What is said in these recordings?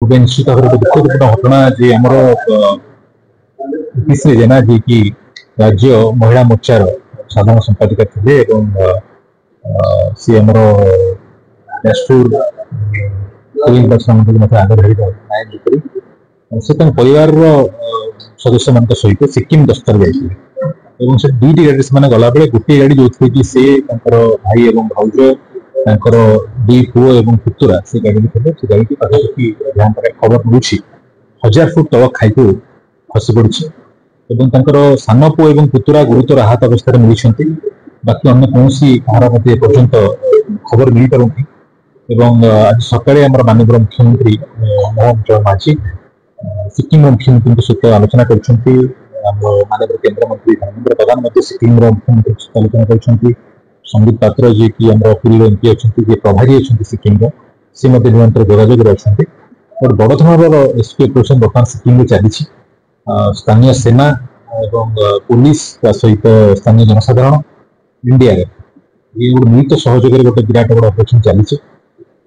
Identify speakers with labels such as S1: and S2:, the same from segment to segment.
S1: ଗୋଟେ ନିଶ୍ଚିତ ଭାବରେ ଗୋଟେ ଦୁଃଖଦ ଘଟଣା ଯେ ଆମର ଶ୍ରୀ ଜେନା जी की राज्य महिला मोर्चार साधारण संपादिका थे ଏବଂ सी ଆମର ଯାଜପୁର से परिवार सदस्य सहित सिक्किम गस्तर जाइए ଏବଂ ସେ ଦୁଇଟି ଗାଡ଼ି ସେମାନେ ଗଲାବେଳେ ଗୋଟିଏ ଗାଡ଼ି ଯୋଉଥିରେ କି ସେ ତାଙ୍କର ଭାଇ ଏବଂ ଭାଉଜ ତାଙ୍କର ଦୁଇ ପୁଅ ଏବଂ ପୁତୁରା ସେ ଗାଡ଼ିରେ ଥିଲେ ସେ ଗାଡ଼ିଟି ପାଖାପାଖି ଯାହା ପାଖରେ ଖବର ମିଳୁଛି 1000 ଫୁଟ ତଳ ଖାଇକୁ ଖସି ପଡ଼ିଛି ଏବଂ ତାଙ୍କର ସାନ ପୁଅ ଏବଂ ପୁତୁରା ଗୁରୁତର ଆହତ ଅବସ୍ଥାରେ ମିଳିଛନ୍ତି ବାକି ଅନ୍ୟ କୌଣସି କାହାର ମଧ୍ୟ ଏପର୍ଯ୍ୟନ୍ତ ଖବର ମିଳିପାରୁନି ଏବଂ ଆଜି ସକାଳେ ଆମର ମାନନୀୟ ମୁଖ୍ୟମନ୍ତ୍ରୀ ମୋହନ ଚରଣ ମାଝୀ सिक्किम मुख्यमंत्री सहित आलोचना कर माननीय केन्द्रमंत्री धर्मेन्द्र प्रधान सिक्किम मुख्यमंत्री सहित आलोचना कर संबित पात्र जी की पुरी एमपी अच्छा प्रभारी अच्छा सिक्किम सी निरंतर जोजोग अच्छा और बड़ धरण एसपी ऑपरेशन बर्तमान सिक्किम चली स्थानीय सेना और पुलिस सहित स्थानीय जनसाधारण इंडिया ये गोटे मिलित सहयोग गोटे विराट बड़ ऑपरेशन चली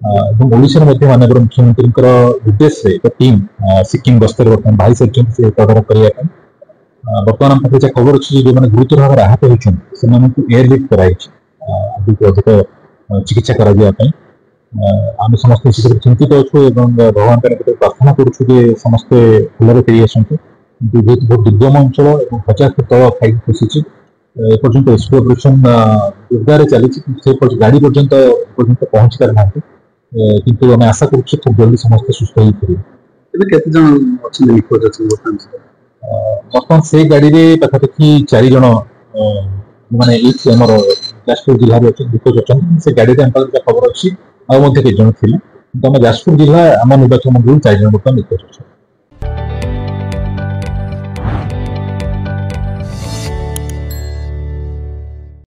S1: माननीय मुख्यमंत्री निर्देश टीम सिक्किम गस्तर बर्तमान बाहरी सारी तदारख करने बर्तमान पाखे जहाँ खबर अच्छी जो मैंने गुरुतर भाव आहत होती एयरलिफ्ट कराई अधिक चिकित्सा कराई आम समस्त चिंतित अच्छु भगवान प्रार्थना करुँ समस्ते भलरे फेरी आसतु बहुत दुर्गम अंचल 50 फुट तल खाई खसी एपर्यंत एसपी ऑपरेशन जोरदार चली गाड़ी पर्यंत पहुंची पार ना किंतु आम आशा करुँ खूब जल्दी समस्त सुस्थ बर्तमान से गाड़ी में पाखापाखि 4 जन माने जाजपुर जिले में निखोज अच्छा से गाड़ी में खबर अच्छी आम कई जन थे आम जाजपुर जिला आम निर्वाचन मंडल 4 जन बर्तमान निखोज अच्छा।